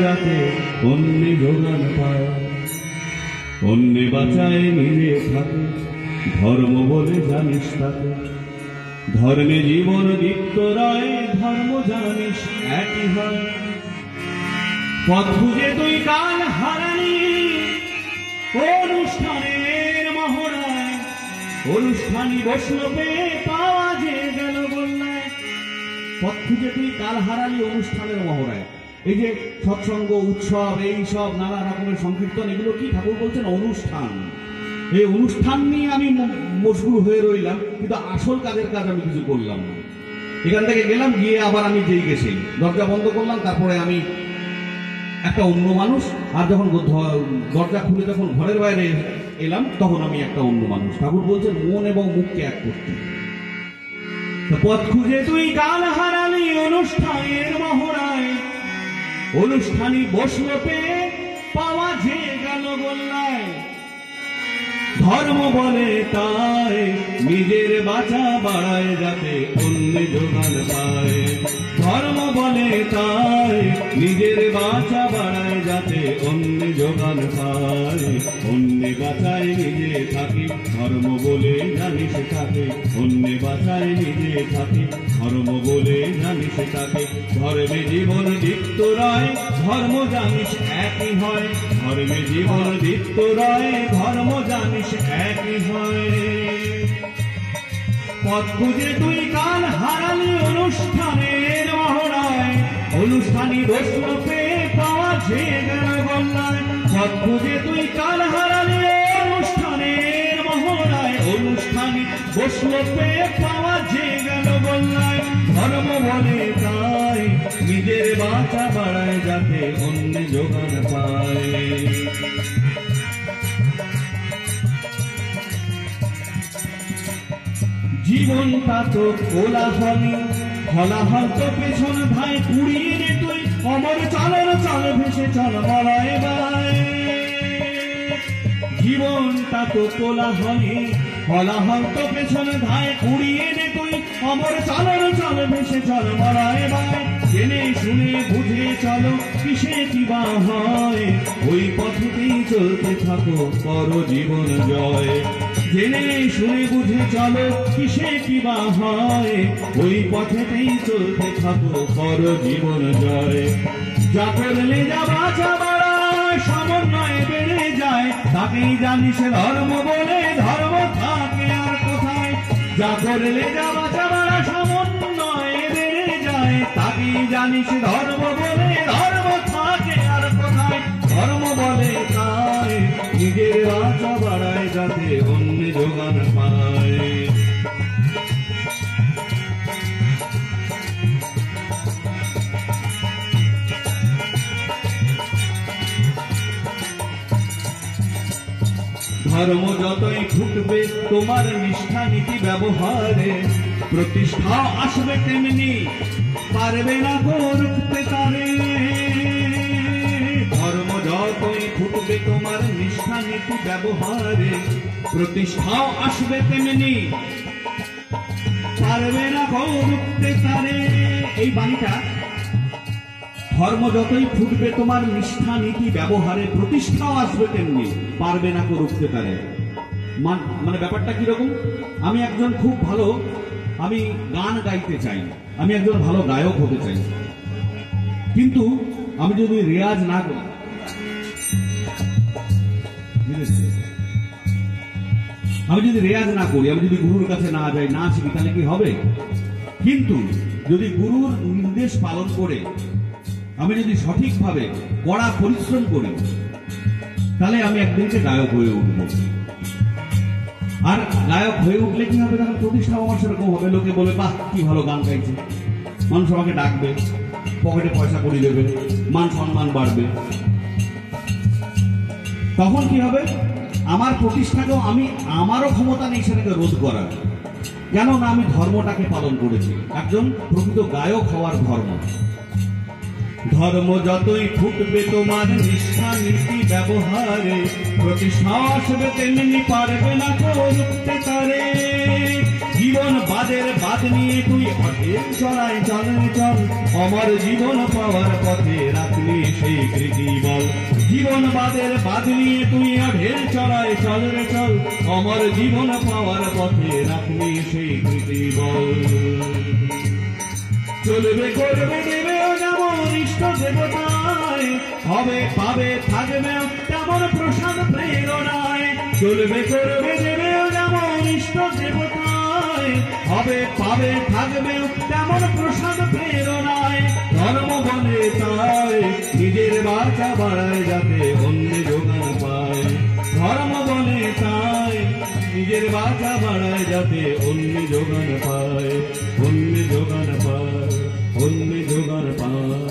যাতে অন্য যোগান পায়। অন্য বাঁচায় নিজে থাকে, ধর্ম বলে জানিস তাকে। ধর্মে জীবন দীপ্ত রয়, ধর্ম জানিস একই হয়। পথ খুঁজে তুই কাল হারালি অনুষ্ঠানের মহড়ায়, অনুষ্ঠানী বৈষ্ণবে পাওয়া যে গেল বললায়। পথ খুঁজে তুই কাল হারালি অনুষ্ঠানের মহড়ায়। এই যে সৎসঙ্গ, উৎসব, এই সব নানা রকমের সংকীর্তন, এগুলো কি ঠাকুর বলছেন অনুষ্ঠান। এই অনুষ্ঠান নিয়ে আমি মশগুল হয়ে রইলাম, কিন্তু আসল কাজের কাজ আমি কিছু করলাম না। এখান থেকে গেলাম, গিয়ে আবার আমি যেই গেছি দরজা বন্ধ করলাম, তারপরে আমি একটা অন্য মানুষ। আর যখন দরজা খুলে যখন ঘরের বাইরে এলাম, তখন আমি একটা অন্য মানুষ। ঠাকুর বলছেন মন এবং মুখকে এক করতে। পথ খুঁজে তুই কাল হারালি অনুষ্ঠানের মহড়ায়, অনুষ্ঠানী বসলো পেয়ে পাওয়া যে গেল গোল্লায়। ধর্ম বলে তাই নিজের বাঁচা বাড়ায় যাতে অন্য যোগান পায়। ধর্ম বলে তাই নিজের বাঁচা বাড়ায় যাতে অন্য যোগান পায়। অন্য বাঁচায় নিজে থাকি, ধর্ম বলে জানিস তাকে। অন্য বাঁচায় নিজে থাকি, ধর্ম বলে জানিস তাকে। ধর্মে জীবন দীপ্ত রয়, ধর্ম জানিস একই হয়। ধর্মে জীবন দীপ্ত রয়, ধর্ম জানিস একই হয়। পথ খুঁজে তুই কাল হারালি অনুষ্ঠানের মহড়ায়, অনুষ্ঠানী বৈষ্ণবে পাওয়া যে গেল গোল্লায়। পথ খুঁজে তুই কাল হারালি অনুষ্ঠানের মহড়ায়, অনুষ্ঠানী বৈষ্ণবে পাওয়া যে গেল গোল্লায়। ধর্ম বলে তাই নিজের বাঁচা বাড়ায় যাতে অন্য যোগান পায়। জীবনটা তো কোলাহলী, হলাহল তো পেছন ভাই কুড়িয়ে নে তুই। অমর চলর চল ভেসে চল বলায় বলায়। জীবনটা তো কোলাহলী, হলাহল তো পেছন ধায় কুড়িয়ে নে তুই। অমর চলর চল ভেসে চল বলায় বলায়। জেনে শুনে বুঝে চলো কিসে কি বা হয়, ওই পথেতেই চলতে থাকো করো জীবন জয়। জেনে শুনে বুঝে চলো কিসে কি বা হয়, ওই পথেতেই চলতে থাকো করো জীবন জয়। যা করলে যা বাঁচা বাড়ায়, সমন্বয় বেড়ে যায়, তাকেই জানিস ধর্ম বলে। ধর্ম থাকে আর কোথায়? যা করলে যা বাঁচা বাড়ায়, সমন্বয় বেড়ে যায়, তাকেই জানিস ধর্ম বলে। ধর্ম থাকে আর কোথায়? ধর্ম বলে তাই নিজের বাঁচা বাড়ায় যাতে অন্য যোগান পায়। ধর্ম যতই ফুটবে তোমার নিষ্ঠা নীতি ব্যবহারে, প্রতিষ্ঠা আসবে তেমনি পারবে না গো রুখতে তারে। ধর্ম যতই ফুটবে তোমার নিষ্ঠা নীতি ব্যবহারে, প্রতিষ্ঠাও আসবে তেমনি পারবে না গো রুখতে তারে। এই বাণীটা, ধর্ম যতই ফুটবে তোমার নিষ্ঠা নীতি ব্যবহারে, প্রতিষ্ঠাও আসবে তেমনি পারবে না কো রুখতে পারে। মানে ব্যাপারটা কিরকম? আমি একজন খুব ভালো, আমি গান গাইতে চাই, আমি একজন ভালো গায়ক হতে চাই, কিন্তু আমি যদি রেয়াজ না করি, আমি যদি রেয়াজ না করি, আমি যদি গুরুর কাছে না যাই, না শিখি, তাহলে কি হবে? কিন্তু যদি গুরুর নির্দেশ পালন করে আমি যদি সঠিকভাবে কড়া পরিশ্রম করি, তাহলে আমি একদিনকে গায়ক হয়ে উঠব। আর গায়ক হয়ে উঠলে কি হবে? তখন প্রতিষ্ঠা আমার সেরকম হবে, লোকে বলবে বাহ কি ভালো গান গাইছে, মানুষ আমাকে ডাকবে, পকেটে পয়সা করি দেবে, মান সম্মান বাড়বে। তখন কি হবে? আমার প্রতিষ্ঠাকেও আমি, আমারও ক্ষমতা নেই সেটাকে রোধ করার, কেননা আমি ধর্মটাকে পালন করেছি। একজন প্রকৃত গায়ক হওয়ার ধর্ম। ধর্ম যতই ফুটবে তোমার নিষ্ঠা নীতি ব্যবহারে, প্রতিষ্ঠা আসবে তেমনি পারবে না কো রুখতে তারে। জীবন বাদের বাদ নিয়ে তুই অঢেল চড়াই চল চল, অমর জীবন পাওয়ার পথে রাখলি সেই স্বীকৃতি বল। জীবন বাদের বাদ নিয়ে তুই ঢের চড়ায় চল রে চল, অমর জীবন পাওয়ার পথে রাখবি স্বীকৃতি বল। চলবে করবে দেবেও যেমন ইষ্ট দেবতায়, হবে পাবে থাকবে তেমন প্রসাদ প্রেরণায়। চলবে করবে দেবেও যেমন ইষ্ট দেবতায়, হবে পাবে থাকবে তেমন প্রসাদ প্রেরণায়। ধর্ম বলে তাই নিজের বাঁচা বাড়ায় যাতে অন্য যোগান পায়। ধর্ম বলে তাই নিজের বাঁচা বাড়ায় যাতে অন্য যোগান পায়, অন্য যোগান পায়, অন্য যোগান পায়।